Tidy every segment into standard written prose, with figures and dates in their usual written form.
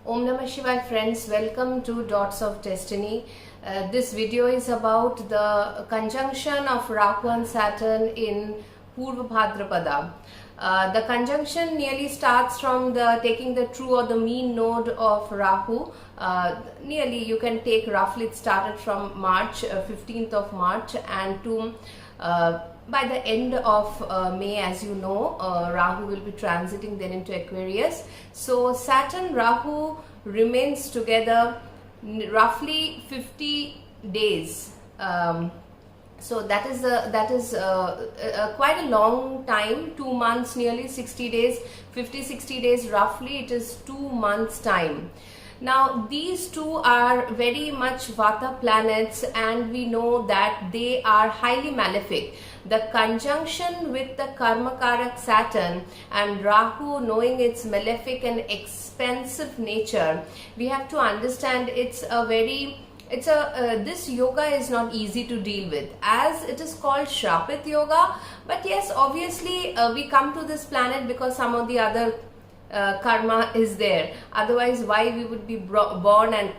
Om Namah Shivaya friends, welcome to Dots of Destiny. This video is about the conjunction of Rahu and Saturn in Purvabhadrapada. The conjunction nearly starts from taking the true or the mean node of Rahu. Nearly you can take roughly, it started from March, 15th of March, and to by the end of May, as you know, Rahu will be transiting then into Aquarius. So Saturn Rahu remains together roughly 50 days. So that is quite a long time, 2 months, nearly 60 days, 50-60 days roughly. It is 2 months time. Now these two are very much Vata planets, and we know that they are highly malefic. The conjunction with the Karmakarak Saturn and Rahu, knowing its malefic and expensive nature, we have to understand this yoga is not easy to deal with, as it is called Shrapit Yoga. But yes, obviously we come to this planet because some of the other karma is there. Otherwise, why we would be born and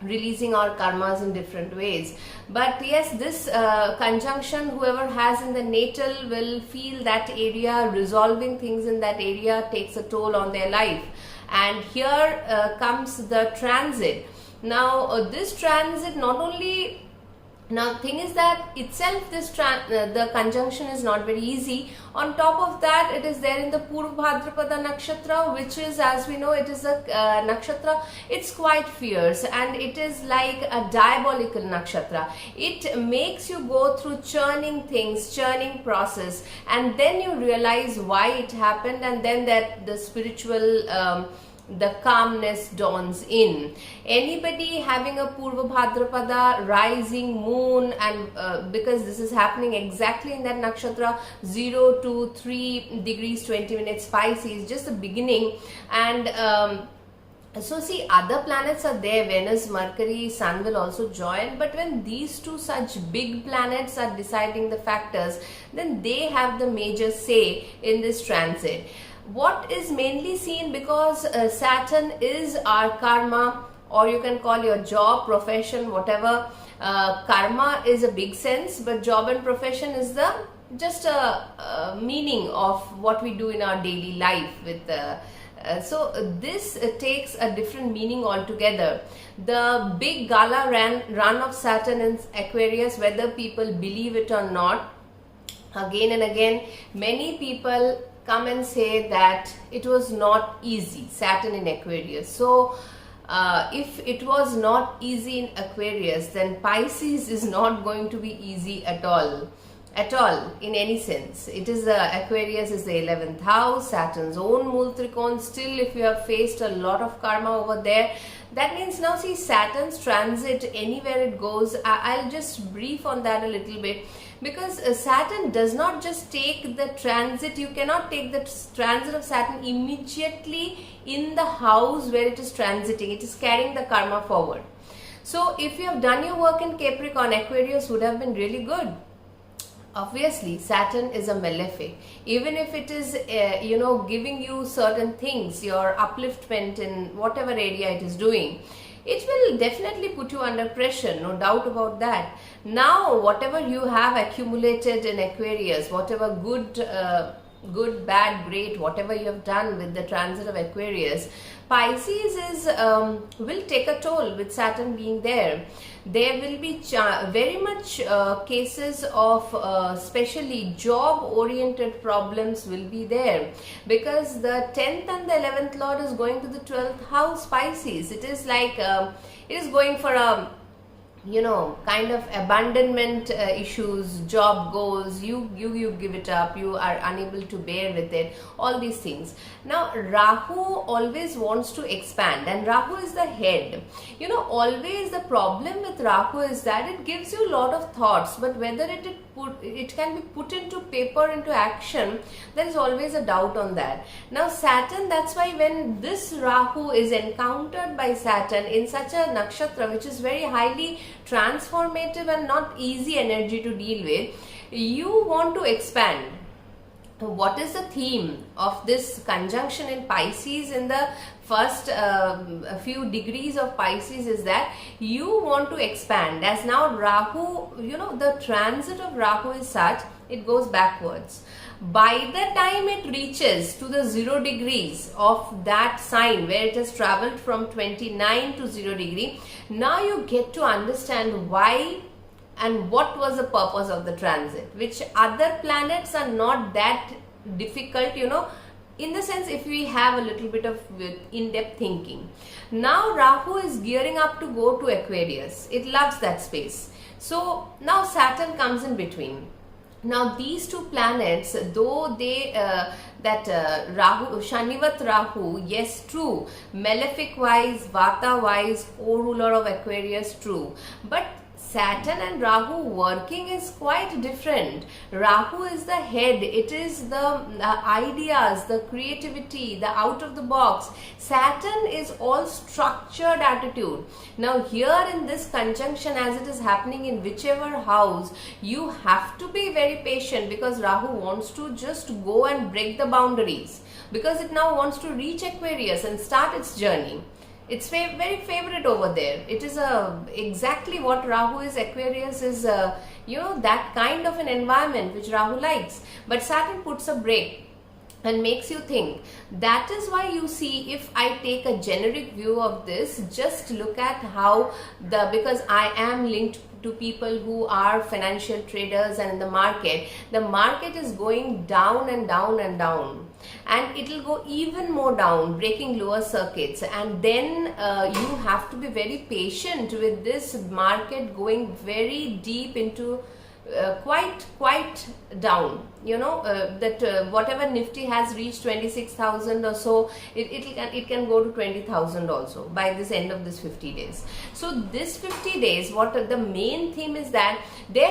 releasing our karmas in different ways? But yes, this conjunction, whoever has in the natal will feel that area, resolving things in that area takes a toll on their life. And here comes the transit. Now this transit not only, now thing is that itself the conjunction is not very easy. On top of that, it is there in the Purvabhadrapada nakshatra, which is, as we know, it is a nakshatra. It's quite fierce and it is like a diabolical nakshatra. It makes you go through churning things, churning process, and then you realize why it happened, and then that the spiritual the calmness dawns in. Anybody having a Purvabhadrapada rising moon, and because this is happening exactly in that nakshatra, 0 to 3 degrees 20 minutes Pisces, just the beginning. And so see, other planets are there, Venus, Mercury, Sun will also join, but when these two such big planets are deciding the factors, then they have the major say in this transit. What is mainly seen, because Saturn is our karma, or you can call your job, profession, whatever. Karma is a big sense, but job and profession is just a meaning of what we do in our daily life. So this takes a different meaning altogether. The big gala run of Saturn in Aquarius, whether people believe it or not, again and again, many people come and say that it was not easy, Saturn in Aquarius. So if it was not easy in Aquarius, then Pisces is not going to be easy at all in any sense. It is Aquarius is the 11th house, Saturn's own Mool Trikon. Still, if you have faced a lot of karma over there, that means now see Saturn's transit anywhere it goes. I'll just brief on that a little bit, because Saturn does not just take the transit. You cannot take the transit of Saturn immediately in the house where it is transiting. It is carrying the karma forward. So if you have done your work in Capricorn, Aquarius would have been really good. Obviously, Saturn is a malefic. Even if it is, giving you certain things, your upliftment in whatever area it is doing, it will definitely put you under pressure, no doubt about that. Now, whatever you have accumulated in Aquarius, whatever good, bad, great, whatever you have done with the transit of Aquarius, Pisces will take a toll with Saturn being there. There will be very much cases of especially job-oriented problems will be there, because the 10th and the 11th Lord is going to the 12th house, Pisces. It is like it is going for a kind of abandonment issues, job goes, you give it up, you are unable to bear with it, all these things. Now Rahu always wants to expand, and Rahu is the head. Always the problem with Rahu is that it gives you a lot of thoughts, but whether it can be put into paper, into action, there is always a doubt on that. Now Saturn, that's why when this Rahu is encountered by Saturn in such a nakshatra, which is very highly transformative and not easy energy to deal with, you want to expand. What is the theme of this conjunction in Pisces in the first a few degrees of Pisces is that you want to expand. As now Rahu, the transit of Rahu is such, it goes backwards. By the time it reaches to the 0 degrees of that sign where it has traveled from 29 to 0 degree, now you get to understand why and what was the purpose of the transit, which other planets are not that difficult, in the sense if we have a little bit of in-depth thinking. Now Rahu is gearing up to go to Aquarius. It loves that space. So now Saturn comes in between. Now these two planets, though they Rahu, Shanivat Rahu, yes, true, malefic wise, Vata wise, co-ruler of Aquarius, true, but Saturn and Rahu working is quite different. Rahu is the head, it is the ideas, the creativity, the out of the box. Saturn is all structured attitude. Now here in this conjunction, as it is happening in whichever house, you have to be very patient, because Rahu wants to just go and break the boundaries, because it now wants to reach Aquarius and start its journey. It's very favorite over there. It is exactly what Rahu is. Aquarius is, that kind of an environment which Rahu likes. But Saturn puts a break and makes you think. That is why you see, if I take a generic view of this, just look at how because I am linked to people who are financial traders, and in the market is going down and down and down, and it will go even more down, breaking lower circuits, and then you have to be very patient with this market going very deep into quite down, whatever Nifty has reached 26,000 or so, it can go to 20,000 also by this end of this 50 days. So this 50 days, what the main theme is that the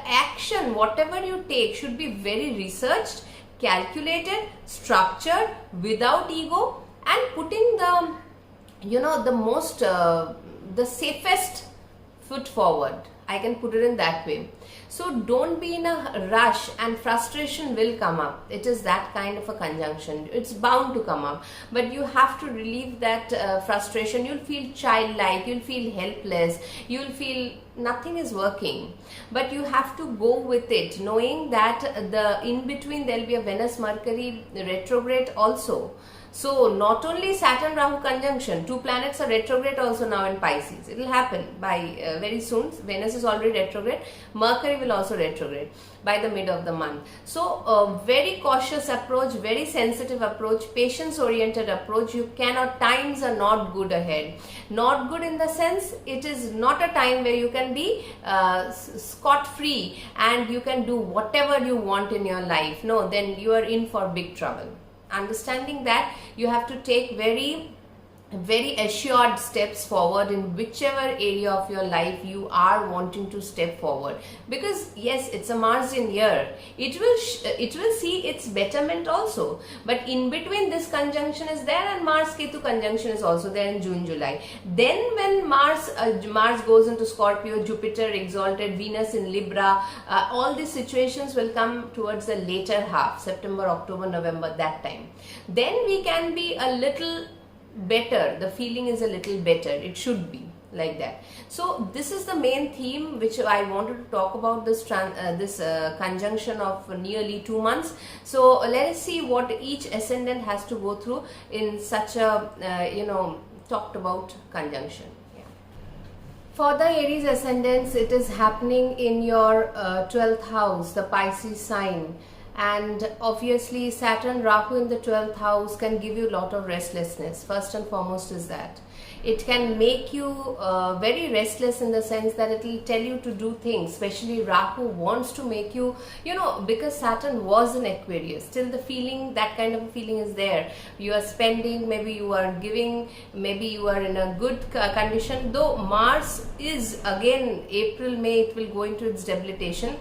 action, whatever you take, should be very researched, calculated, structured, without ego, and putting the safest foot forward. I can put it in that way. So don't be in a rush, and frustration will come up. It is that kind of a conjunction. It's bound to come up. But you have to relieve that frustration. You'll feel childlike. You'll feel helpless. You'll feel nothing is working. But you have to go with it, knowing that in between there'll be a Venus-Mercury retrograde also. So not only Saturn Rahu conjunction, two planets are retrograde also now in Pisces. It will happen by very soon. Venus is already retrograde. Mercury will also retrograde by the mid of the month. So a very cautious approach, very sensitive approach, patience oriented approach. Times are not good ahead. Not good in the sense, it is not a time where you can be scot free and you can do whatever you want in your life. No, then you are in for big trouble. Understanding that, you have to take very assured steps forward in whichever area of your life you are wanting to step forward, because yes, it's a Marsian year. It will see its betterment also, but in between this conjunction is there, and Mars Ketu conjunction is also there in June, July. Then when Mars goes into Scorpio, Jupiter exalted, Venus in Libra, all these situations will come towards the later half, September, October, November, that time. Then we can be a little better. The feeling is a little better. It should be like that. So this is the main theme which I wanted to talk about, this conjunction of nearly 2 months. So let us see what each ascendant has to go through in such a talked about conjunction. For the Aries ascendants, it is happening in your 12th house, the Pisces sign. And obviously Saturn Rahu in the 12th house can give you a lot of restlessness. First and foremost is that it can make you very restless, in the sense that it will tell you to do things. Especially Rahu wants to make you, because Saturn was in Aquarius, still the feeling, that kind of a feeling is there. You are spending, maybe you are giving, maybe you are in a good condition. Though Mars is again April, May, it will go into its debilitation.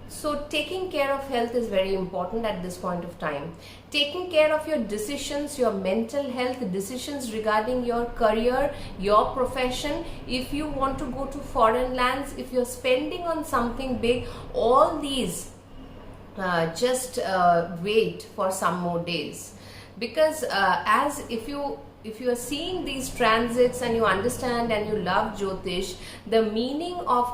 So taking care of health is very important at this point of time. Taking care of your decisions, your mental health, decisions regarding your career, your profession. If you want to go to foreign lands, if you're spending on something big, all these just wait for some more days. Because as if you if you are seeing these transits and you understand and you love Jyotish, the meaning of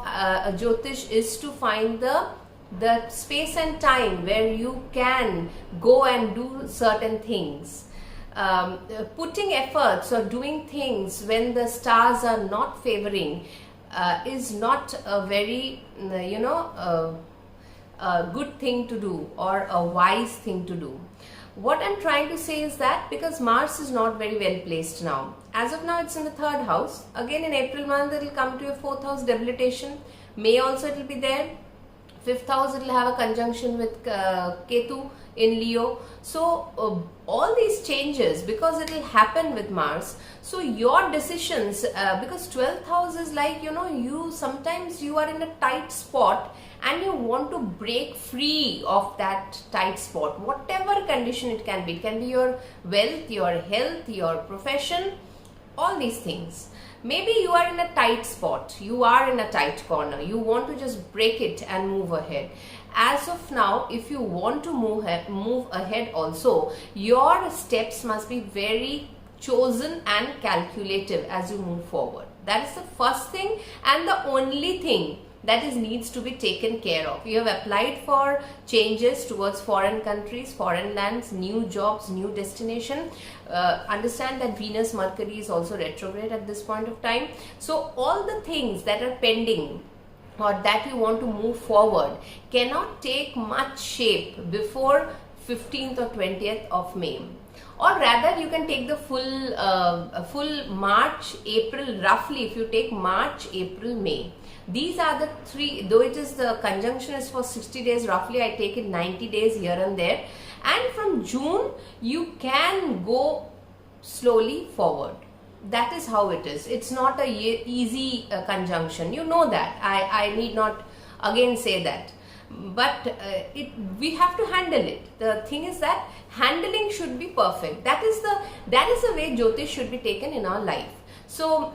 Jyotish is to find the space and time where you can go and do certain things. Putting efforts or doing things when the stars are not favoring is not a very a good thing to do or a wise thing to do. What I'm trying to say is that because Mars is not very well placed now. As of now, it's in the 3rd house. Again, in April month, it will come to your 4th house debilitation. May also it will be there. 5th house, it will have a conjunction with Ketu in Leo. So all these changes, because it will happen with Mars, so your decisions, because 12th house is like, you sometimes you are in a tight spot and you want to break free of that tight spot, whatever condition it can be. It can be your wealth, your health, your profession, all these things. Maybe you are in a tight spot, you are in a tight corner, you want to just break it and move ahead. As of now, if you want to move ahead also, your steps must be very chosen and calculative as you move forward. That is the first thing and the only thing that needs to be taken care of. You have applied for changes towards foreign countries, foreign lands, new jobs, new destination. Understand that Venus, Mercury is also retrograde at this point of time. So all the things that are pending or that you want to move forward cannot take much shape before 15th or 20th of May. Or rather, you can take the full March, April, roughly if you take March, April, May. These are the 3, though it is the conjunction is for 60 days, roughly I take it 90 days here and there. And from June, you can go slowly forward. That is how it is. It's not a easy conjunction. You know that. I need not again say that. But we have to handle it. The thing is that handling should be perfect. That is the way Jyotish should be taken in our life. So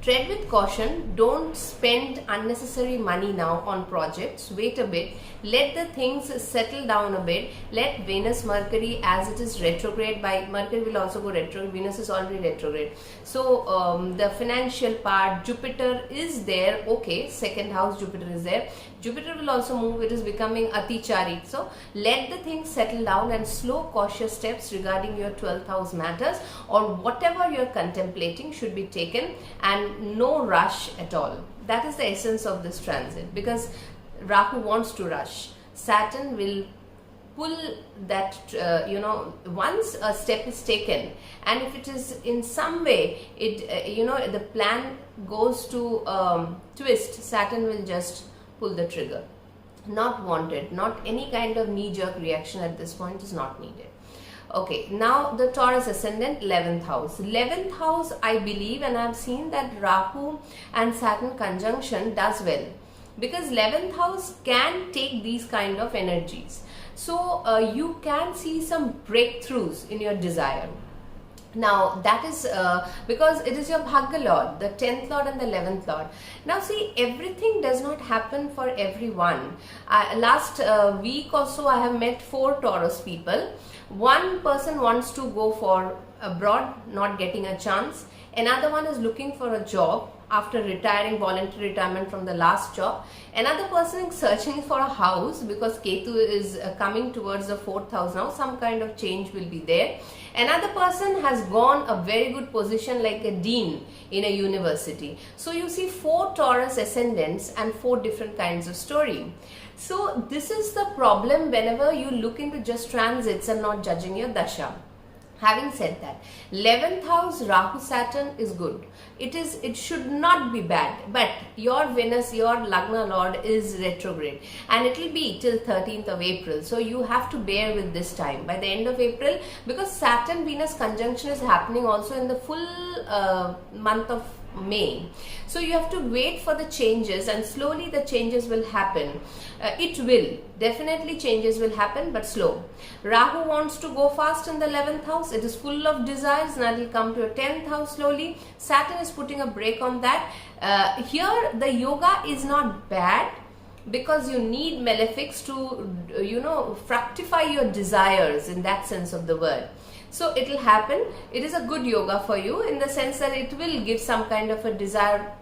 tread with caution. Don't spend unnecessary money now on projects. Wait a bit. Let the things settle down a bit. Let Venus, Mercury, as it is retrograde, by Mercury will also go retrograde. Venus is already retrograde. So the financial part, Jupiter is there. Okay, 2nd house Jupiter is there. Jupiter will also move. It is becoming Atichari. So let the things settle down and slow, cautious steps regarding your 12th house matters or whatever you're contemplating should be taken, and no rush at all. That is the essence of this transit, because Rahu wants to rush. Saturn will pull that, once a step is taken, and if it is in some way, the plan goes to twist, Saturn will just pull the trigger. Not wanted, not any kind of knee-jerk reaction at this point is not needed. Okay, now the Taurus ascendant, 11th house. 11th house, I believe, and I have seen that Rahu and Saturn conjunction does well, because 11th house can take these kind of energies. So you can see some breakthroughs in your desire. Now that is because it is your Bhagya Lord, the 10th Lord and the 11th Lord. Now see, everything does not happen for everyone. Last week or so I have met 4 Taurus people. One person wants to go for abroad, not getting a chance. Another one is looking for a job after retiring, voluntary retirement from the last job. Another person is searching for a house because Ketu is coming towards the 4th house now. Some kind of change will be there. Another person has gone a very good position like a dean in a university. So you see 4 Taurus ascendants and 4 different kinds of story. So this is the problem whenever you look into just transits and not judging your dasha. Having said that, 11th house Rahu Saturn is good. It should not be bad, but your Venus, your Lagna Lord is retrograde, and it will be till 13th of April. So you have to bear with this time. By the end of April, because Saturn Venus conjunction is happening also in the full month of May. So you have to wait for the changes, and slowly the changes will happen. It will definitely, changes will happen, but slow. Rahu wants to go fast in the 11th house. It is full of desires, and it will come to a 10th house slowly. Saturn is putting a break on that. Here the yoga is not bad, because you need malefics to fructify your desires in that sense of the word. So it will happen. It is a good yoga for you in the sense that it will give some kind of a desire.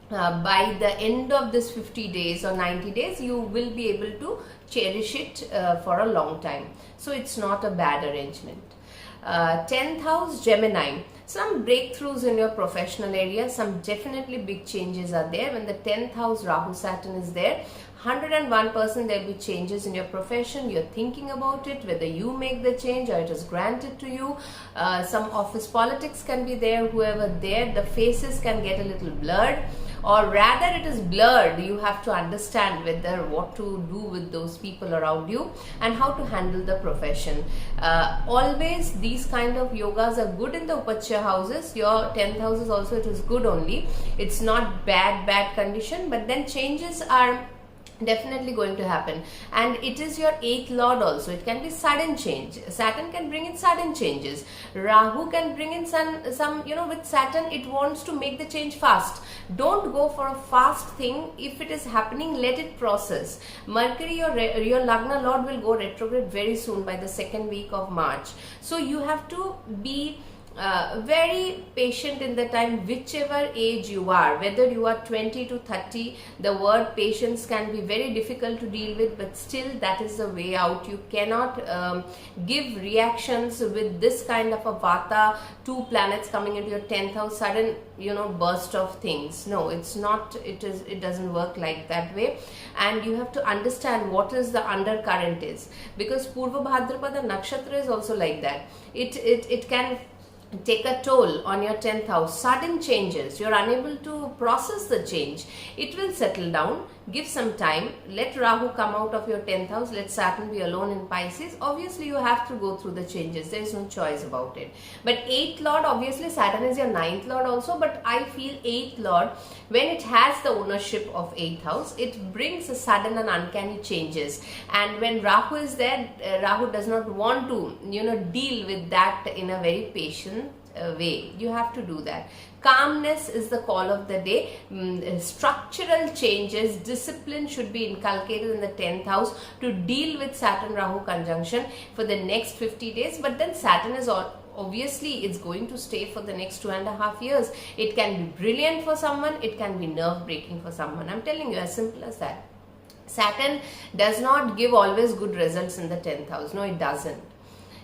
By the end of this 50 days or 90 days, you will be able to cherish it for a long time. So it's not a bad arrangement. 10th house, Gemini. Some breakthroughs in your professional area, some definitely big changes are there. When the 10th house Rahu Saturn is there, 101% there will be changes in your profession. You're thinking about it, whether you make the change or it is granted to you. Some office politics can be there, whoever there, the faces can get a little blurred, or rather it is blurred. You have to understand whether what to do with those people around you and how to handle the profession. Always these kind of yogas are good in the Upachya houses. Your 10th house is also, it is good only. It's not bad condition, but then changes are definitely going to happen, and it is your 8th lord also. It can be sudden change. Saturn can bring in sudden changes. Rahu can bring in some with Saturn it wants to make the change fast. Don't go for a fast thing. If it is happening, let it process. Mercury, your Lagna lord, will go retrograde very soon, by the second week of March. So you have to be very patient in the time, whichever age you are, whether you are 20 to 30. The word patience can be very difficult to deal with, but still that is the way out. You cannot give reactions with this kind of a vata, 2 planets coming into your 10th house, sudden burst of things. No, it's not. It doesn't work like that way, and you have to understand what is the undercurrent is, because Purvabhadrapada nakshatra is also like that. It can take a toll on your 10th house. Sudden changes, you're unable to process the change. It will settle down. Give some time. Let Rahu come out of your 10th house. Let Saturn be alone in Pisces. Obviously you have to go through the changes. There is no choice about it. But 8th lord, obviously Saturn is your 9th lord also, but I feel 8th lord, when it has the ownership of 8th house, it brings a sudden and uncanny changes. And when Rahu is there, Rahu does not want to deal with that in a very patient way. You have to do that. Calmness is the call of the day. Structural changes, discipline should be inculcated in the 10th house to deal with Saturn Rahu conjunction for the next 50 days. But then Saturn is obviously it's going to stay for the next 2.5 years. It can be brilliant for someone, it can be nerve breaking for someone. I'm telling you, as simple as that. Saturn does not give always good results in the 10th house. No, it doesn't.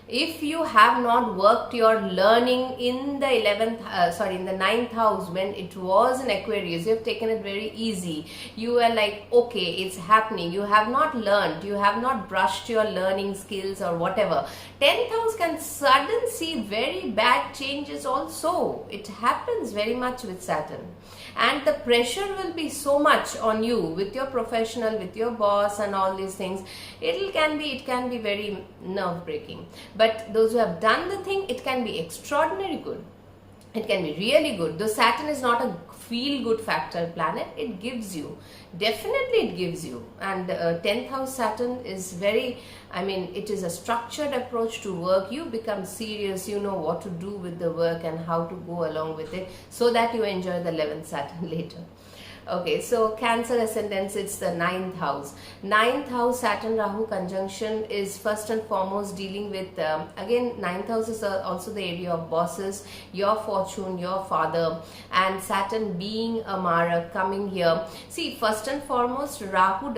If you have not worked your learning in the 9th house, when it was in Aquarius, you have taken it very easy. You are like, okay, it's happening. You have not learned. You have not brushed your learning skills or whatever. 10th house can suddenly see very bad changes also. It happens very much with Saturn. And the pressure will be so much on you with your professional, with your boss and all these things. It can be very nerve breaking. But those who have done the thing, it can be extraordinary good. It can be really good. Though Saturn is not a feel-good factor planet, it gives you. Definitely it gives you. And 10th house Saturn is very, it is a structured approach to work. You become serious, you know what to do with the work and how to go along with it, so that you enjoy the 11th Saturn later. Okay, so Cancer ascendants, it's the 9th house. 9th house Saturn Rahu conjunction is first and foremost dealing with, again 9th house is also the area of bosses, your fortune, your father, and Saturn being a Mara coming here. See, first and foremost, Rahu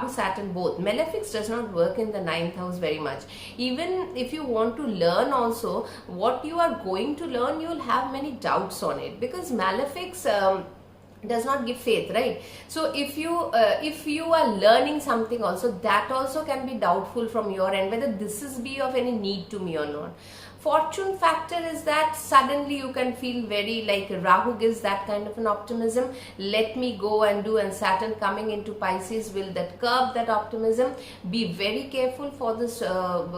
Saturn both, malefics does not work in the 9th house very much. Even if you want to learn also, what you are going to learn, you will have many doubts on it, because malefics does not give faith, right? So if you are learning something also, that also can be doubtful from your end, whether this is be of any need to me or not. Fortune factor is that suddenly you can feel very like Rahu gives that kind of an optimism. Let me go and do, and Saturn coming into Pisces will curb that optimism. Be very careful for this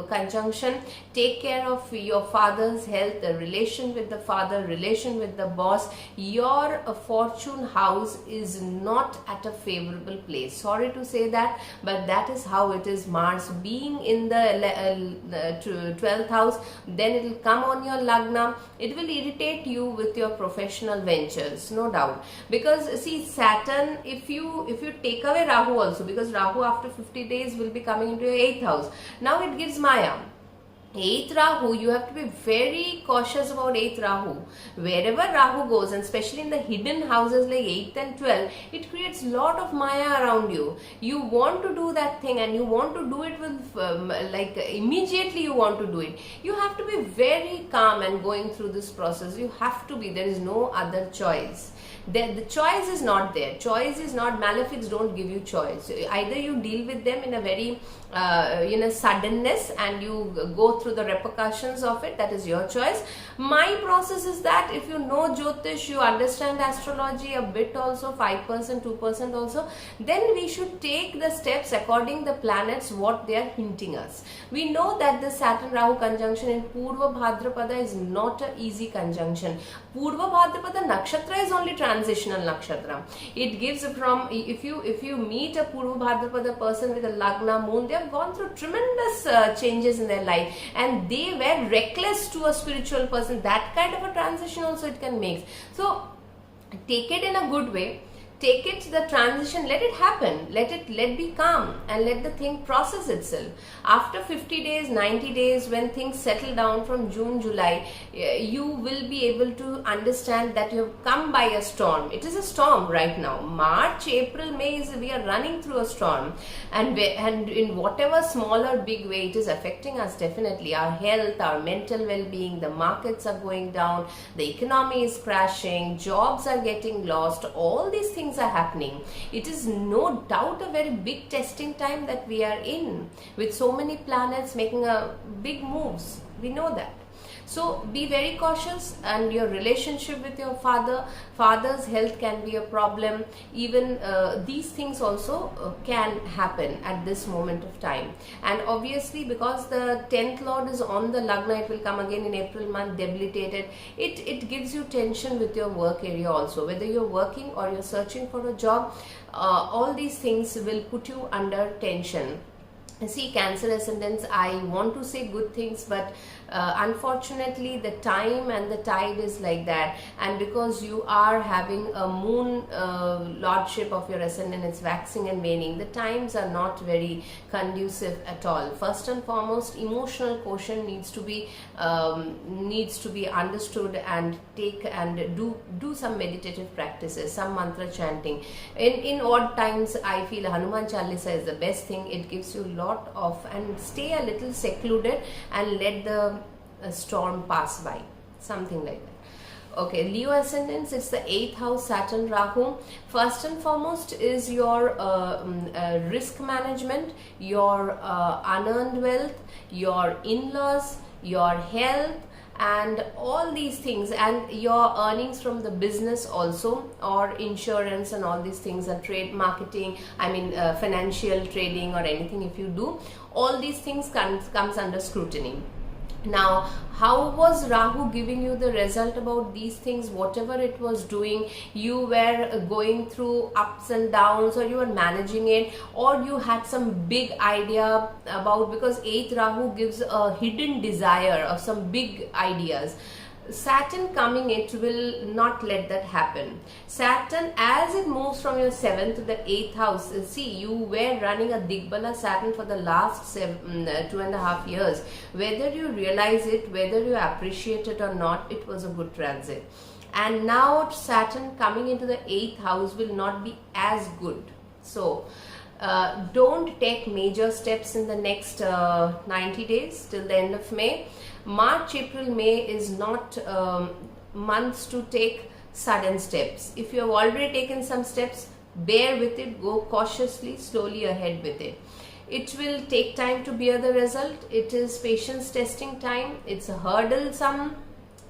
conjunction. Take care of your father's health, the relation with the father, relation with the boss. Your fortune house is not at a favorable place. Sorry to say that, but that is how it is. Mars being in the 12th house, then it will come on your Lagna. It will irritate you with your professional ventures, no doubt. Because see, Saturn, if you take away Rahu also, because Rahu after 50 days will be coming into your 8th house. Now it gives Maya. 8th Rahu, you have to be very cautious about 8th Rahu. Wherever Rahu goes, and especially in the hidden houses like 8th and 12th, it creates lot of Maya around you. You want to do that thing and you want to do it with like immediately you want to do it. You have to be very calm and going through this process. You have to be, there is no other choice. The choice is not there. Choice is not, malefics don't give you choice. Either you deal with them in a very suddenness and you go through the repercussions of it, that is your choice. My process is that if you know Jyotish, you understand astrology a bit also, 5%, 2% also, then we should take the steps according the planets what they are hinting us. We know that the Saturn Rahu conjunction in Purvabhadrapada is not an easy conjunction. Purvabhadrapada nakshatra is only transitional nakshatra. It gives from, if you meet a Purvabhadrapada person with a Lagna moon, they have gone through tremendous changes in their life and they were reckless to a spiritual person. That kind of a transition also it can make. So take it in a good way. Take it, the transition, let it happen, let be calm and let the thing process itself. After 50 days, 90 days, when things settle down from June, July, you will be able to understand that you have come by a storm. It is a storm right now. March, April, May, we are running through a storm, and in whatever small or big way it is affecting us definitely. Our health, our mental well-being, the markets are going down, the economy is crashing, jobs are getting lost, all these things are happening. It is no doubt a very big testing time that we are in, with so many planets making a big moves. We know that. So be very cautious, and your relationship with your father's health can be a problem. Even these things also can happen at this moment of time. And obviously, because the 10th Lord is on the Lagna, it will come again in April month, debilitated. It gives you tension with your work area also. Whether you're working or you're searching for a job, all these things will put you under tension. See, Cancer ascendants, I want to say good things, but unfortunately the time and the tide is like that, and because you are having a moon lordship of your ascendant, it's waxing and waning, the times are not very conducive at all. First and foremost, emotional quotient needs to be understood, and take and do some meditative practices, some mantra chanting. In odd times, I feel Hanuman Chalisa is the best thing. It gives you lot of, and stay a little secluded and let the storm pass by, something like that. Okay, Leo ascendants, it's the 8th house, Saturn Rahu. First and foremost is your risk management, your unearned wealth, your in-laws, your health, and all these things, and your earnings from the business also, or insurance and all these things, and trade, marketing, financial trading or anything if you do, all these things comes under scrutiny. Now, how was Rahu giving you the result about these things? Whatever it was doing, you were going through ups and downs, or you were managing it, or you had some big idea about, because 8th Rahu gives a hidden desire of some big ideas. Saturn coming, it will not let that happen. Saturn, as it moves from your 7th to the 8th house, see, you were running a Digbala Saturn for the last 2.5 years. Whether you realize it, whether you appreciate it or not, it was a good transit. And now Saturn coming into the 8th house will not be as good. So don't take major steps in the next 90 days till the end of May. March, April, May is not months to take sudden steps. If you have already taken some steps, bear with it, go cautiously, slowly ahead with it. It will take time to bear the result. It is patience testing time. It's a hurdle.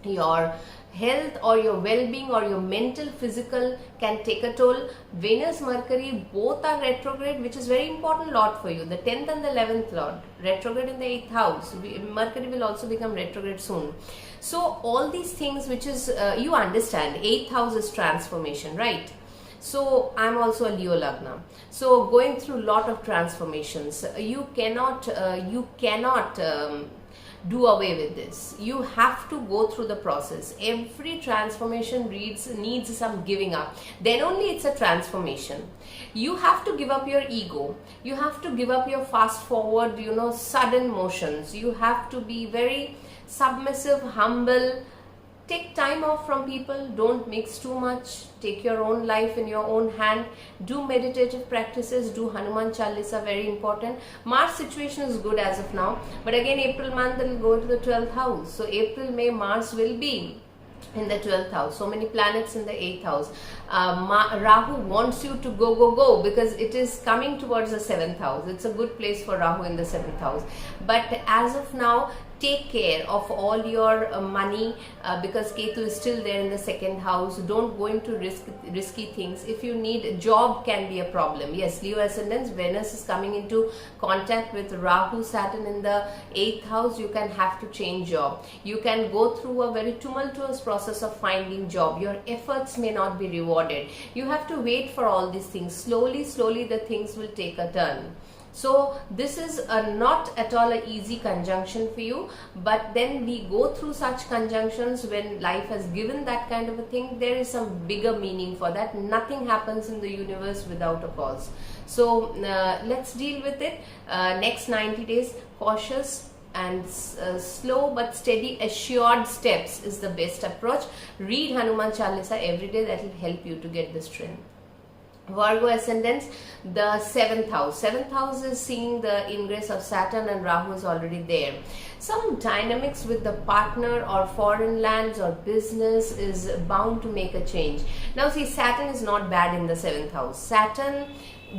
Your health or your well-being or your mental, physical can take a toll. Venus, Mercury, both are retrograde, which is very important lot for you. The 10th and the 11th lord retrograde in the 8th house. Mercury will also become retrograde soon. So all these things, which is you understand, 8th house is transformation, right? So I'm also a Leo Lagna, so going through lot of transformations. You cannot do away with this. You have to go through the process. Every transformation needs some giving up. Then only it's a transformation. You have to give up your ego. You have to give up your fast forward, sudden motions. You have to be very submissive, humble. Take time off from people. Don't mix too much. Take your own life in your own hand. Do meditative practices. Do Hanuman Chalisa, very important. Mars situation is good as of now. But again, April month will go to the 12th house. So April, May, Mars will be in the 12th house. So many planets in the 8th house. Rahu wants you to go because it is coming towards the 7th house. It's a good place for Rahu in the 7th house. But as of now, take care of all your money because Ketu is still there in the 2nd house. Don't go into risky things. If you need a job, can be a problem. Yes, Leo ascendants, Venus is coming into contact with Rahu Saturn in the 8th house. You can have to change job. You can go through a very tumultuous process of finding job. Your efforts may not be rewarded. You have to wait for all these things. Slowly the things will take a turn. So this is not at all an easy conjunction for you, but then we go through such conjunctions when life has given that kind of a thing. There is some bigger meaning for that. Nothing happens in the universe without a cause. So let's deal with it. Next 90 days, cautious and slow but steady, assured steps is the best approach. Read Hanuman Chalisa every day. That will help you to get the strength. Virgo ascendants, the 7th house. 7th house is seeing the ingress of Saturn and Rahu is already there. Some dynamics with the partner or foreign lands or business is bound to make a change. Now see, Saturn is not bad in the 7th house. Saturn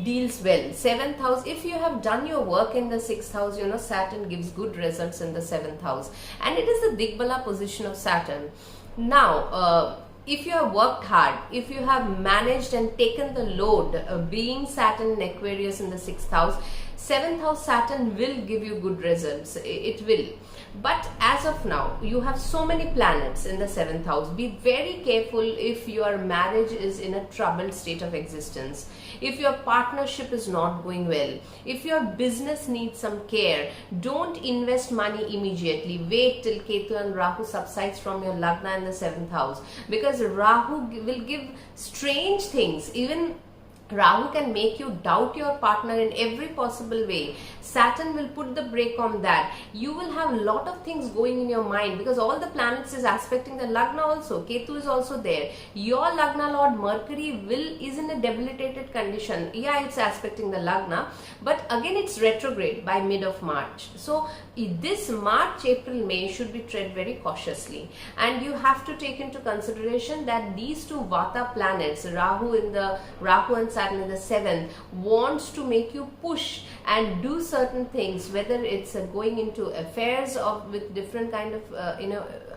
deals well. 7th house, if you have done your work in the 6th house, Saturn gives good results in the 7th house. And it is the Digbala position of Saturn. Now, if you have worked hard, if you have managed and taken the load, being Saturn in Aquarius in the 6th house, 7th house Saturn will give you good results. It will. But as of now, you have so many planets in the 7th house. Be very careful if your marriage is in a troubled state of existence. If your partnership is not going well. If your business needs some care. Don't invest money immediately. Wait till Ketu and Rahu subsides from your Lagna in the 7th house. Because Rahu will give strange things. Even Rahu can make you doubt your partner in every possible way. Saturn will put the brake on that. You will have a lot of things going in your mind because all the planets is aspecting the Lagna also. Ketu is also there. Your Lagna Lord Mercury is in a debilitated condition. Yeah, it's aspecting the Lagna, but again it's retrograde by mid of March. So this March, April, May should be tread very cautiously. And you have to take into consideration that these two Vata planets, Rahu and Saturn in the 7th, wants to make you push and do certain things, whether it's going into affairs with different kind of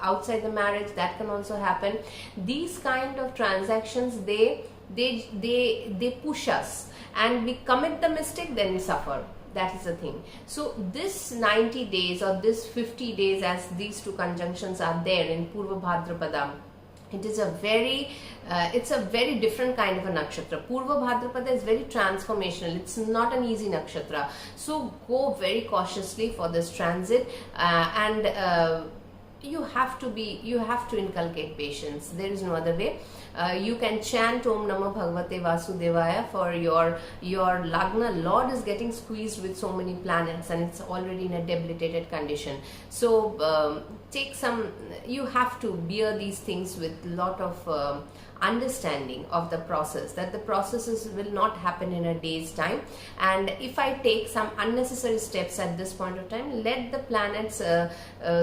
outside the marriage. That can also happen. These kind of transactions, they push us and we commit the mistake, then we suffer. That is the thing. So this 90 days or this 50 days, as these two conjunctions are there in Purvabhadrapada, it is it's a very different kind of a nakshatra. Purvabhadrapada is very transformational. It's not an easy nakshatra. So go very cautiously for this transit and you have to inculcate patience. There is no other way. You can chant Om Namo Bhagavate Vasudevaya for your Lagna Lord is getting squeezed with so many planets and it's already in a debilitated condition. So you have to bear these things with a lot of understanding of the process, that the processes will not happen in a day's time. And if I take some unnecessary steps at this point of time, let the planets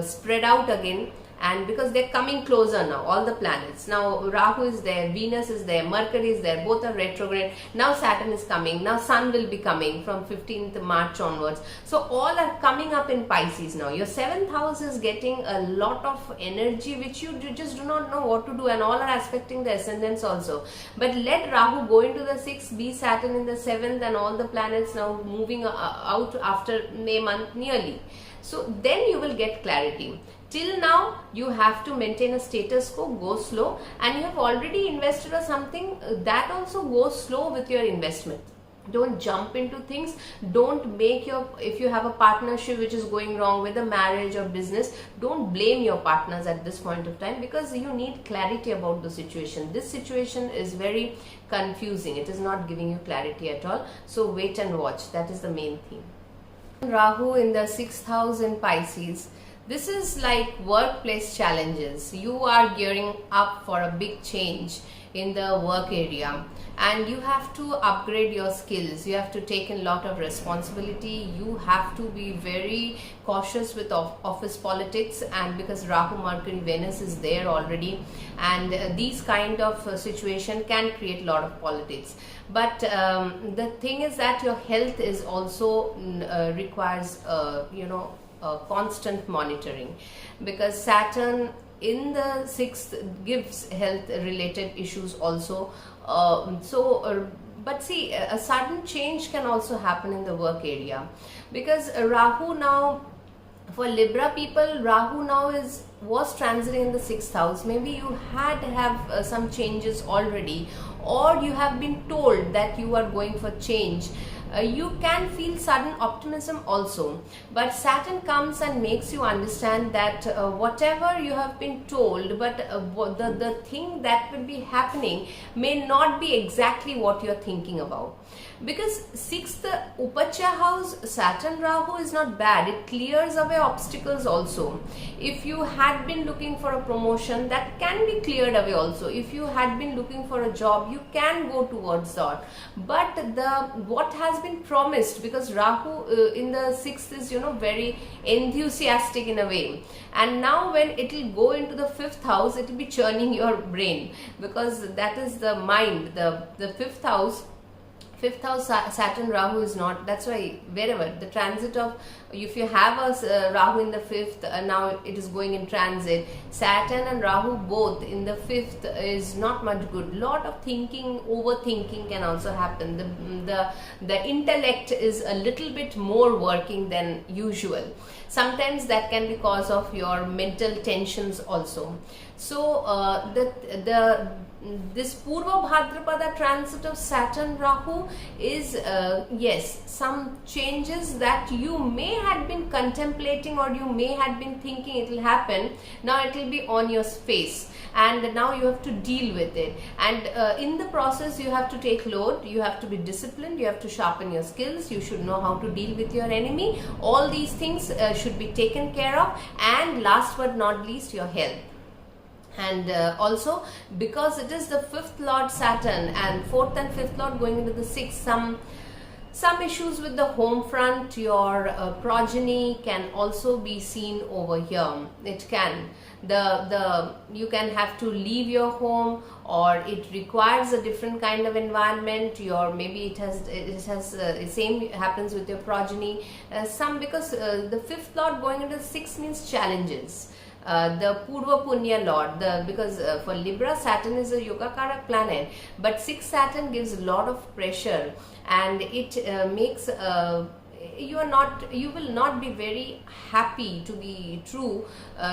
spread out again. And because they're coming closer now, all the planets. Now Rahu is there, Venus is there, Mercury is there, both are retrograde. Now Saturn is coming, now Sun will be coming from 15th March onwards. So all are coming up in Pisces now. Your 7th house is getting a lot of energy which you just do not know what to do, and all are aspecting the ascendants also. But let Rahu go into the 6th, be Saturn in the 7th, and all the planets now moving out after May month nearly. So then you will get clarity. Till now, you have to maintain a status quo, go slow, and you have already invested or something, that also goes slow with your investment. Don't jump into things. Don't make your, if you have a partnership which is going wrong with a marriage or business, don't blame your partners at this point of time, because you need clarity about the situation. This situation is very confusing. It is not giving you clarity at all. So wait and watch. That is the main theme. Rahu in the 6th house in Pisces. This is like workplace challenges. You are gearing up for a big change in the work area, and you have to upgrade your skills. You have to take a lot of responsibility. You have to be very cautious with office politics, and because Rahu, Mercury, Venus is there already, and these kind of situation can create a lot of politics. But the thing is that your health is also requires constant monitoring, because Saturn in the 6th gives health related issues also. But see, a sudden change can also happen in the work area, because Rahu now, for Libra people, Rahu now was transiting in the 6th house. Maybe you have some changes already, or you have been told that you are going for change. You can feel sudden optimism also, but Saturn comes and makes you understand that whatever you have been told, but the thing that will be happening may not be exactly what you are thinking about. Because 6th Upacha house, Saturn Rahu is not bad. It clears away obstacles also. If you had been looking for a promotion, that can be cleared away also. If you had been looking for a job, you can go towards that. But what has been promised, because Rahu in the 6th is very enthusiastic in a way, and now when it will go into the 5th house, it will be churning your brain, because that is the mind. The 5th house Saturn Rahu is not. That's why wherever the transit of, if you have a Rahu in the 5th, now it is going in transit, Saturn and Rahu both in the 5th is not much good. Lot of thinking, overthinking can also happen. The intellect is a little bit more working than usual. Sometimes that can be cause of your mental tensions also. So this Purvabhadrapada transit of Saturn Rahu is yes, some changes that you may have been contemplating, or you may have been thinking it will happen. Now it will be on your face, and now you have to deal with it, and in the process you have to take load, you have to be disciplined, you have to sharpen your skills, you should know how to deal with your enemy. All these things should be taken care of, and last but not least, your health. And also, because it is the 5th Lord Saturn and 4th and 5th Lord going into the 6th, some issues with the home front, your progeny can also be seen over here. It can, you can have to leave your home, or it requires a different kind of environment, or maybe it has same happens with your progeny. Because the 5th Lord going into the 6th means challenges. The Purva Punya Lord, because for Libra, Saturn is a Yoga-karak planet, but 6th Saturn gives a lot of pressure, and it makes you will not be very happy, to be true,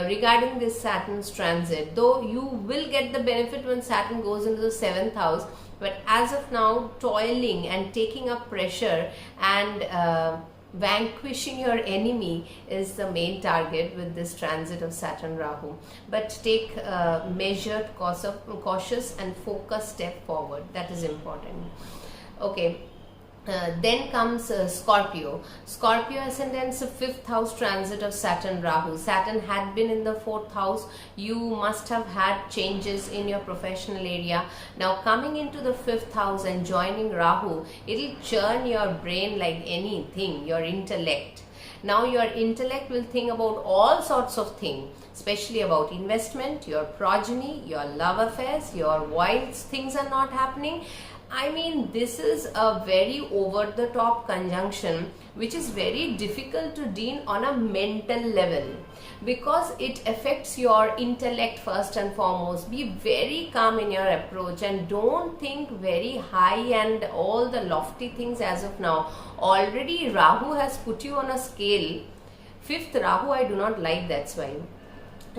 regarding this Saturn's transit. Though you will get the benefit when Saturn goes into the 7th house, but as of now, toiling and taking up pressure and vanquishing your enemy is the main target with this transit of Saturn Rahu. But take measured, cautious and focused step forward. That is important. Okay. Then comes Scorpio. Scorpio ascendants, 5th house transit of Saturn Rahu. Saturn had been in the 4th house. You must have had changes in your professional area. Now coming into the 5th house and joining Rahu, it will churn your brain like anything, your intellect. Now your intellect will think about all sorts of things, especially about investment, your progeny, your love affairs, why things are not happening. I mean, this is a very over-the-top conjunction which is very difficult to deal on a mental level, because it affects your intellect first and foremost. Be very calm in your approach and don't think very high and all the lofty things as of now. Already Rahu has put you on a scale. 5th Rahu I do not like, that's why.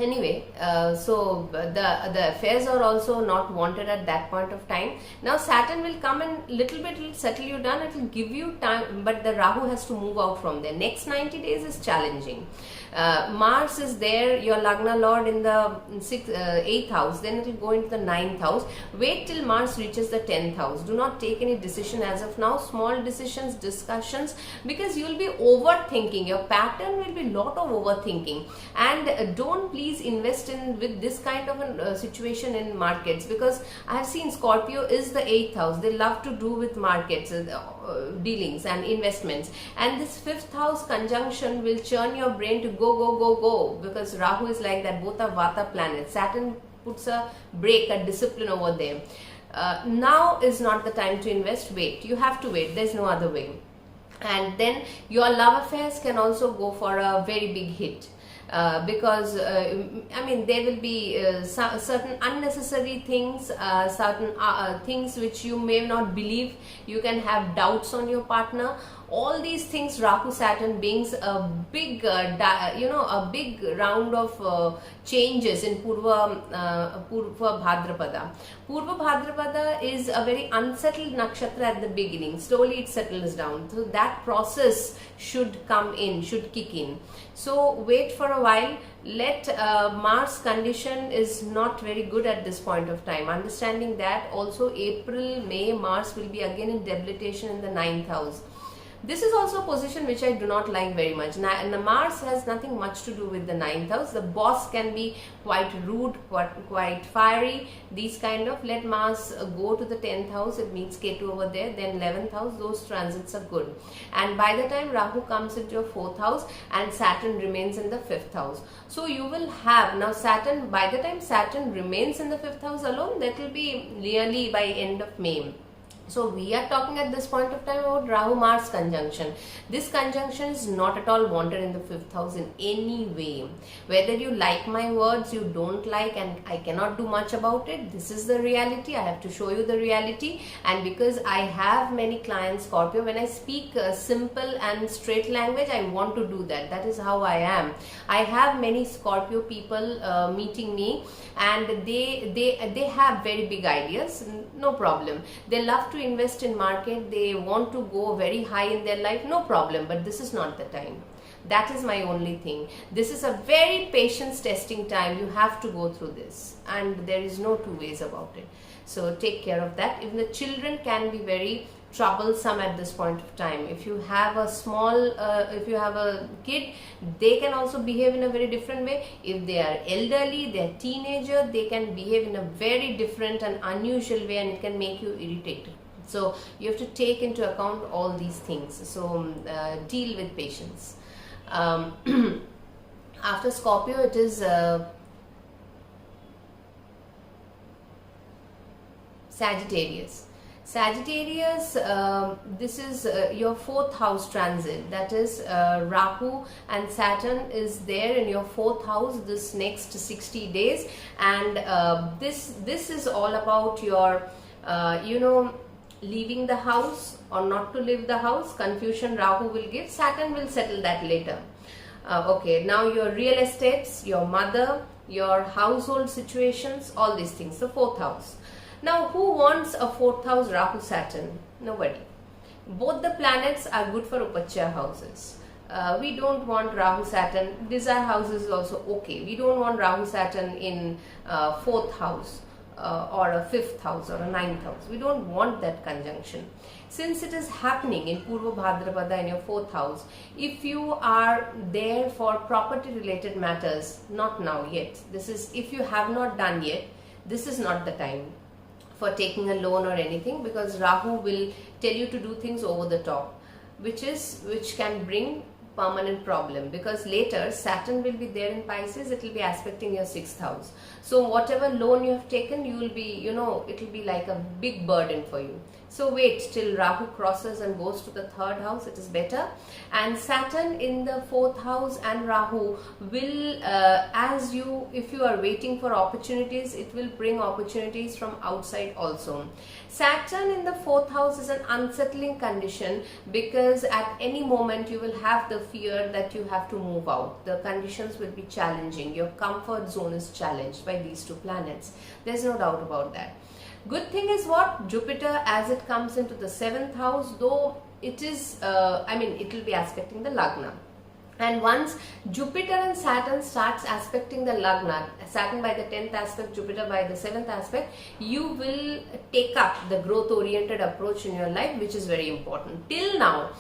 anyway, so the affairs are also not wanted at that point of time. Now Saturn will come and little bit will settle you down, it will give you time, but the Rahu has to move out from there. Next 90 days is challenging. Mars is there, your Lagna Lord, in the 8th house, then it will go into the 9th house. Wait till Mars reaches the 10th house. Do not take any decision as of now, small decisions, discussions, because you will be overthinking. Your pattern will be lot of overthinking, and don't please invest in with this kind of a situation in markets, because I have seen Scorpio is the 8th house. They love to do with markets, dealings and investments, and this 5th house conjunction will churn your brain to go, because Rahu is like that. Both are Vata planets. Saturn puts a break, a discipline over there. Now is not the time to invest. Wait, you have to wait, there's no other way. And then your love affairs can also go for a very big hit. Because I mean, there will be certain unnecessary things, certain things which you may not believe. You can have doubts on your partner. All these things, Rahu Saturn brings a big a big round of changes in Purvabhadrapada. Purvabhadrapada is a very unsettled nakshatra at the beginning. Slowly it settles down, so that process should come in, should kick in. So wait for a while. Let Mars condition is not very good at this point of time. Understanding that, also April, May, Mars will be again in debilitation in the 9th house. This is also a position which I do not like very much. And the Mars has nothing much to do with the 9th house. The boss can be quite rude, quite fiery, these kind of. Let Mars go to the 10th house, it meets Ketu over there, then 11th house, those transits are good. And by the time Rahu comes into your 4th house and Saturn remains in the 5th house. So you will have, now Saturn, by the time Saturn remains in the 5th house alone, that will be really by end of May. So we are talking at this point of time about Rahu Mars conjunction. This conjunction is not at all wanted in the 5th house in any way. Whether you like my words, you don't like, and I cannot do much about it. This is the reality. I have to show you the reality. And because I have many clients, Scorpio, when I speak simple and straight language, I want to do that. That is how I am. I have many Scorpio people meeting me, and they have very big ideas. No problem. They love to invest in market, they want to go very high in their life, no problem, but this is not the time. That is my only thing. This is a very patience testing time. You have to go through this, and there is no two ways about it. So take care of that. Even the children can be very troublesome at this point of time. If you have a if you have a kid, they can also behave in a very different way. If they are elderly, they are teenager, they can behave in a very different and unusual way, and it can make you irritated. So you have to take into account all these things. So deal with patience. After Scorpio, it is Sagittarius. Sagittarius, this is your 4th house transit. That is Rahu and Saturn is there in your 4th house this next 60 days, and this is all about your leaving the house or not to leave the house. Confusion Rahu will give. Saturn will settle that later. Okay, now your real estates, your mother, your household situations, all these things. The 4th house. Now, who wants a 4th house Rahu Saturn? Nobody. Both the planets are good for Upachya houses. We don't want Rahu Saturn. Desire houses is also okay. We don't want Rahu Saturn in 4th house. Or a 5th house or a 9th house. We don't want that conjunction. Since it is happening in Purvabhadrapada in your 4th house, if you are there for property related matters, not now yet. This is, if you have not done yet, this is not the time for taking a loan or anything, because Rahu will tell you to do things over the top, which can bring permanent problem, because later Saturn will be there in Pisces, it will be aspecting your 6th house. So whatever loan you have taken, you will be, it will be like a big burden for you. So wait till Rahu crosses and goes to the 3rd house, it is better. And Saturn in the 4th house and Rahu will, if you are waiting for opportunities, it will bring opportunities from outside also. Saturn in the 4th house is an unsettling condition, because at any moment you will have the fear that you have to move out. The conditions will be challenging. Your comfort zone is challenged by these two planets. There's no doubt about that. Good thing is what? Jupiter, as it comes into the 7th house, though it is, it will be aspecting the Lagna. And once Jupiter and Saturn starts aspecting the Lagna, Saturn by the 10th aspect, Jupiter by the 7th aspect, you will take up the growth oriented approach in your life, which is very important. Till now,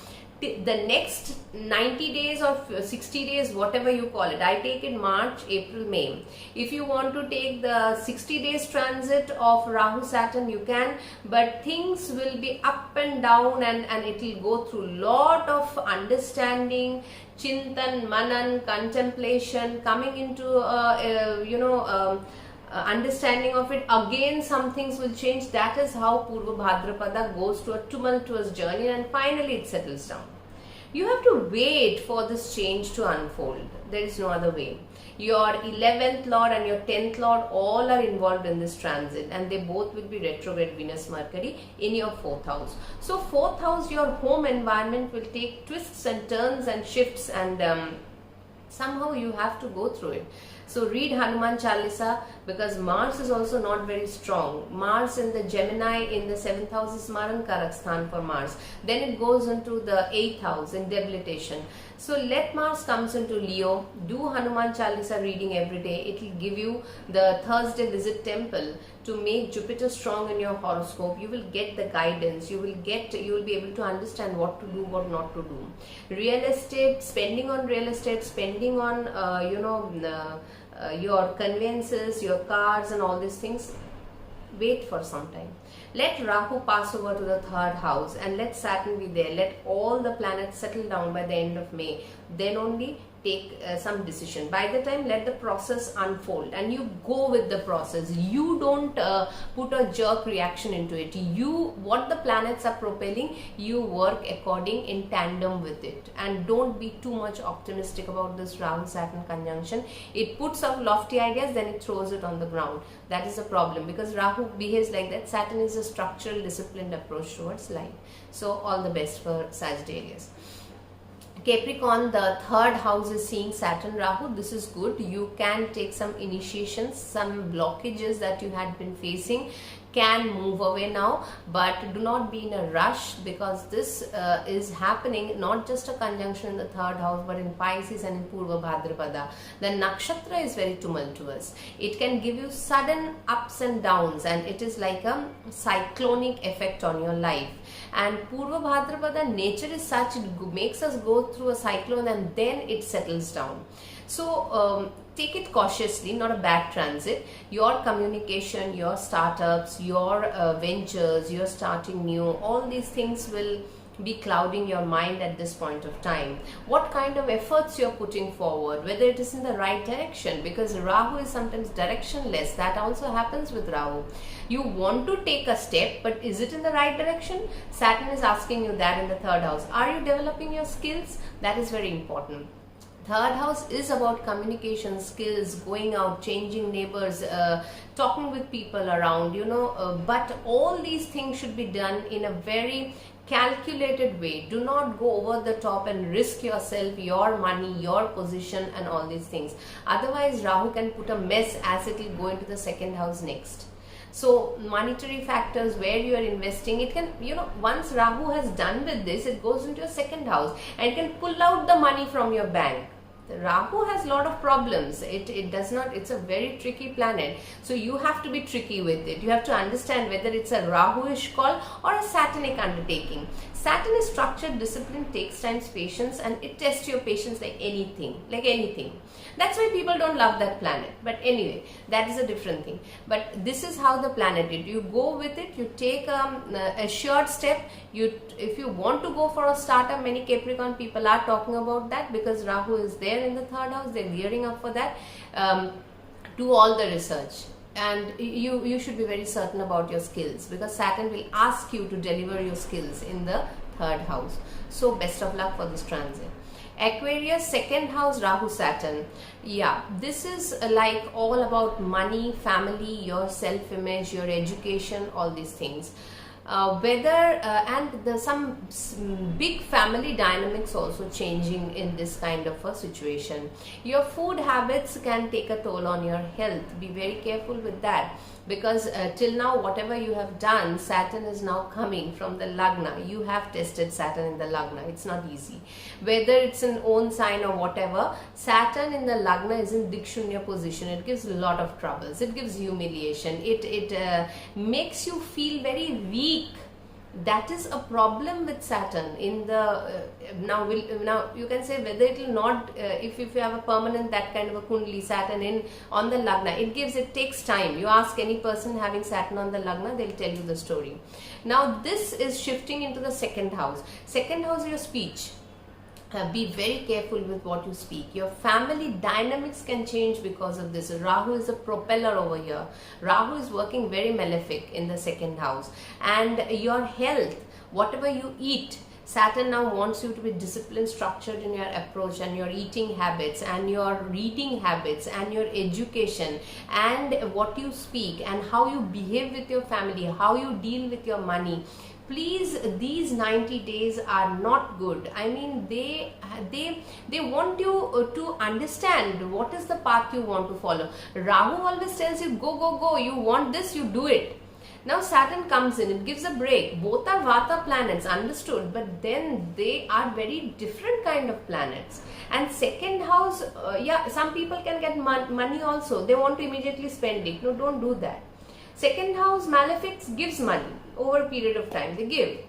the next 90 days or 60 days, whatever you call it, I take it March, April, May. If you want to take the 60 days transit of Rahu Saturn, you can, but things will be up and down, and it will go through lot of understanding, chintan, manan, contemplation, coming into understanding of it. Again, some things will change. That is how Purvabhadrapada goes to a tumultuous journey, and finally it settles down. You have to wait for this change to unfold. There is no other way. Your 11th Lord and your 10th Lord all are involved in this transit, and they both will be retrograde Venus Mercury in your 4th house. So 4th house, your home environment will take twists and turns and shifts, and somehow you have to go through it. So read Hanuman Chalisa, because Mars is also not very strong. Mars in the Gemini in the 7th house is Maran Karakstan for Mars. Then it goes into the 8th house in debilitation. So let Mars comes into Leo. Do Hanuman Chalisa reading every day. It will give you the Thursday visit temple to make Jupiter strong in your horoscope. You will get the guidance. You will be able to understand what to do, what not to do. Real estate, spending on real estate, spending on your conveyances, your cars and all these things. Wait for some time. Let Rahu pass over to the 3rd house, and let Saturn be there. Let all the planets settle down by the end of May. Then only take some decision. By the time, let the process unfold, and you go with the process. You don't put a jerk reaction into it. What the planets are propelling, you work according in tandem with it, and don't be too much optimistic about this Rahu Saturn conjunction. It puts up lofty ideas, then it throws it on the ground. That is a problem, because Rahu behaves like that. Saturn is a structural, disciplined approach towards life. So all the best for Sagittarius. Capricorn, the 3rd house is seeing Saturn Rahu. This is good. You can take some initiations, some blockages that you had been facing can move away now, but do not be in a rush, because this is happening not just a conjunction in the 3rd house, but in Pisces and in Purvabhadrapada. The nakshatra is very tumultuous. It can give you sudden ups and downs, and it is like a cyclonic effect on your life. And Purvabhadrapada nature is such, it makes us go through a cyclone and then it settles down. So take it cautiously, not a bad transit. Your communication, your startups, your ventures, your starting new, all these things will be clouding your mind at this point of time. What kind of efforts you're putting forward, whether it is in the right direction, because Rahu is sometimes directionless. That also happens with Rahu. You want to take a step, but is it in the right direction? Saturn is asking you that in the 3rd house. Are you developing your skills? That is very important. 3rd house is about communication skills, going out, changing neighbors, talking with people around, but all these things should be done in a very calculated way. Do not go over the top and risk yourself, your money, your position and all these things. Otherwise, Rahu can put a mess as it will go into the 2nd house next. So monetary factors, where you are investing, it can, once Rahu has done with this, it goes into your 2nd house and can pull out the money from your bank. Rahu has a lot of problems. It does not, it's a very tricky planet. So you have to be tricky with it. You have to understand whether it's a Rahu-ish call or a Saturnic undertaking. Saturn is structured, discipline, takes time, patience, and it tests your patience like anything. That's why people don't love that planet. But anyway, that is a different thing. But this is how the planet did. You go with it, you take a short step. If you want to go for a startup, many Capricorn people are talking about that, because Rahu is there in the 3rd house. They're gearing up for that. Do all the research. And you should be very certain about your skills, because Saturn will ask you to deliver your skills in the 3rd house. So best of luck for this transit. Aquarius, 2nd house, Rahu Saturn. Yeah, this is like all about money, family, your self-image, your education, all these things. And there's some big family dynamics also changing in this kind of a situation. Your food habits can take a toll on your health. Be very careful with that, because till now whatever you have done, Saturn is now coming from the Lagna. You have tested Saturn in the Lagna. It's not easy. Whether it's an own sign or whatever, Saturn in the Lagna is in Dikshunya position. It gives a lot of troubles. It gives humiliation. It makes you feel very weak. That is a problem with Saturn in the now you can say whether it will not if you have a permanent that kind of a kundli Saturn in on the Lagna, it takes time. You ask any person having Saturn on the Lagna, they'll tell you the story. Now this is shifting into the second house. Second house, your speech. Be very careful with what you speak. Your family dynamics can change because of this. Rahu is a propeller over here. Rahu is working very malefic in the second house. And your health, whatever you eat, Saturn now wants you to be disciplined, structured in your approach and your eating habits and your reading habits and your education and what you speak and how you behave with your family, how you deal with your money. Please, these 90 days are not good. I mean, they want you to understand what is the path you want to follow. Rahu always tells you, go, go, go. You want this, you do it. Now Saturn comes in, it gives a break. Both are Vata planets, understood, but then they are very different kind of planets. And second house, some people can get money also. They want to immediately spend it. No, don't do that. Second house malefics gives money over a period of time. They give.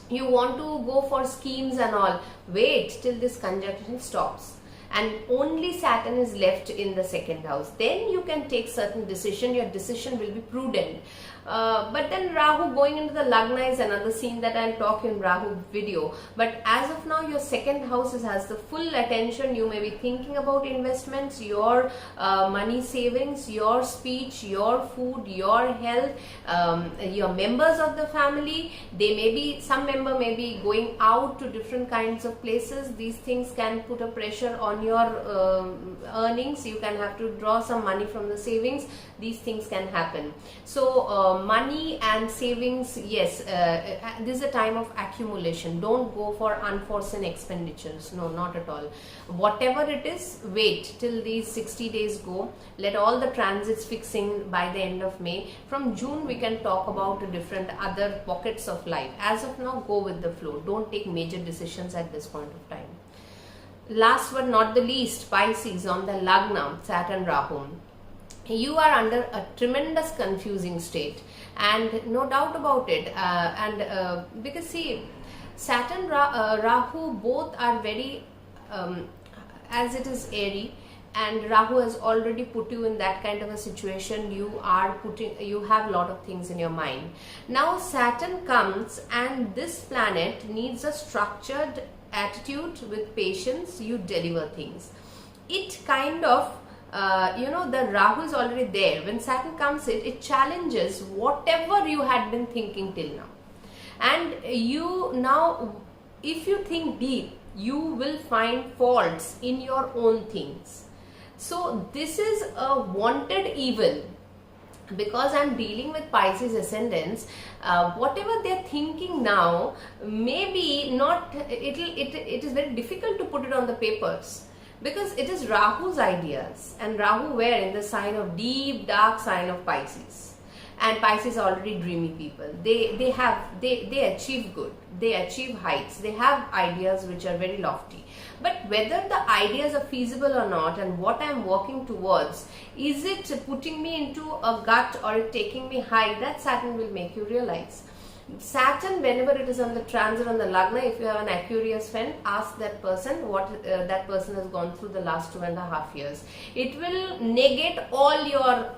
You want to go for schemes and all. Wait till this conjunction stops. And only Saturn is left in the second house. Then you can take certain decision. Your decision will be prudent. But then Rahu going into the Lagna is another scene that I'll talk in Rahu video. But as of now, your second house has the full attention. You may be thinking about investments, your money savings, your speech, your food, your health, your members of the family. Some member may be going out to different kinds of places. These things can put a pressure on your earnings. You can have to draw some money from the savings. These things can happen. So money and savings, yes, this is a time of accumulation. Don't go for unforeseen expenditures. No, not at all. Whatever it is, wait till these 60 days go. Let all the transits fixing by the end of May. From June we can talk about different other pockets of life. As of now, go with the flow. Don't take major decisions at this point of time. Last but not the least, Pisces on the Lagna, Saturn Rahu. You are under a tremendous confusing state, and no doubt about it. Because see, Saturn Rahu both are very as it is Aries, and Rahu has already put you in that kind of a situation. You have a lot of things in your mind. Now Saturn comes, and this planet needs a structured attitude with patience. You deliver things. It kind of the Rahu is already there. When Saturn comes in, it challenges whatever you had been thinking till now. And you now, if you think deep, you will find faults in your own things. So this is a wanted evil. Because I'm dealing with Pisces ascendants, whatever they're thinking now, maybe not, it is very difficult to put it on the papers. Because it is Rahu's ideas, and Rahu were in the sign of deep dark sign of Pisces, and Pisces are already dreamy people. They achieve good, they achieve heights, they have ideas which are very lofty. But whether the ideas are feasible or not, and what I am working towards, is it putting me into a gut or it taking me high, that Saturn will make you realize. Saturn, whenever it is on the transit on the Lagna, if you have an Aquarius friend, ask that person what that person has gone through the last 2.5 years. It will negate all your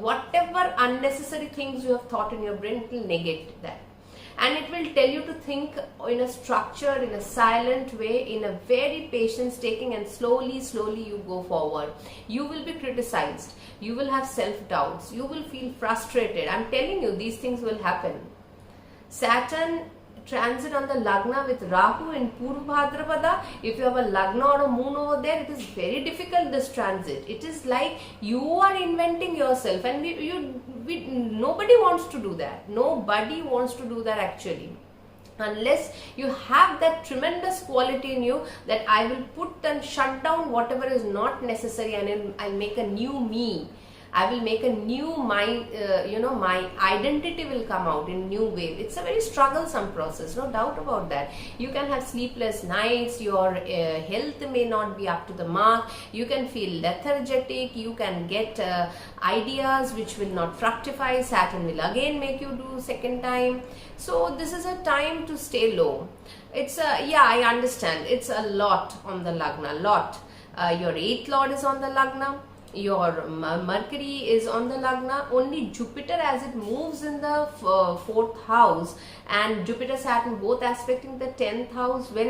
whatever unnecessary things you have thought in your brain. It will negate that, and it will tell you to think in a structured, in a silent way, in a very painstaking, and slowly you go forward. You will be criticized, you will have self-doubts, you will feel frustrated. I'm telling you, these things will happen. Saturn transit on the Lagna with Rahu in Purvabhadrapada. If you have a Lagna or a moon over there, it is very difficult, this transit. It is like you are inventing yourself, and nobody wants to do that. Nobody wants to do that actually, unless you have that tremendous quality in you that I will put and shut down whatever is not necessary, and I'll make a new me. I will make a new my identity will come out in new way. It's a very strugglesome process, no doubt about that. You can have sleepless nights, your health may not be up to the mark, you can feel lethargic, you can get ideas which will not fructify. Saturn will again make you do second time. So this is a time to stay low. It's I understand, it's a lot on the Lagna, lot. Your 8th lord is on the Lagna. Your Mercury is on the Lagna. Only Jupiter, as it moves in the 4th house, and Jupiter Saturn both aspecting the 10th house, when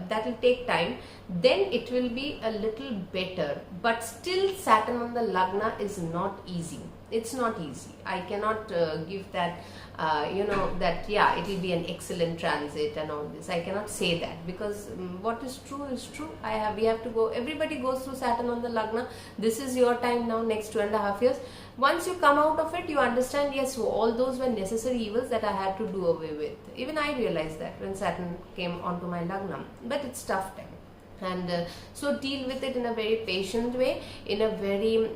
that will take time, then it will be a little better. But still Saturn on the Lagna is not easy. It's not easy. I cannot give that that it will be an excellent transit and all this. I cannot say that, because what is true is true. We have to go. Everybody goes through Saturn on the Lagna. This is your time now, next 2.5 years. Once you come out of it, you understand, yes, all those were necessary evils that I had to do away with. Even I realized that when Saturn came onto my Lagna. But it's tough time. And so deal with it in a very patient way, in a very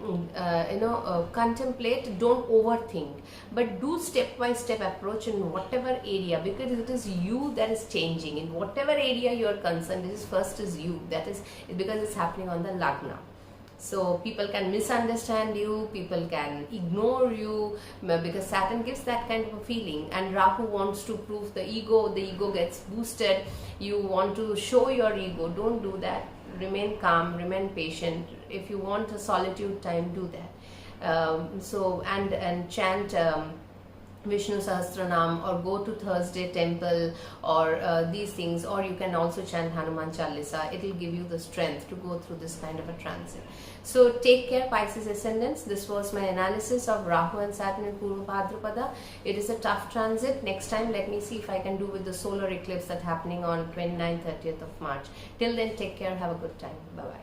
contemplate, don't overthink, but do step-by-step approach in whatever area, because it is you that is changing. In whatever area you are concerned, this first is you, that is because it's happening on the Lagna. So people can misunderstand you, people can ignore you, because Saturn gives that kind of a feeling, and Rahu wants to prove the ego gets boosted. You want to show your ego, don't do that. Remain calm, remain patient. If you want a solitude time, do that. And chant Vishnu Sahasranam, or go to Thursday temple, or these things, or you can also chant Hanuman Chalisa. It will give you the strength to go through this kind of a transit. So take care, Pisces ascendants. This was my analysis of Rahu and Saturn in Purvabhadrapada. It is a tough transit. Next time, let me see if I can do with the solar eclipse that's happening on 29th, 30th of March. Till then, take care. Have a good time. Bye-bye.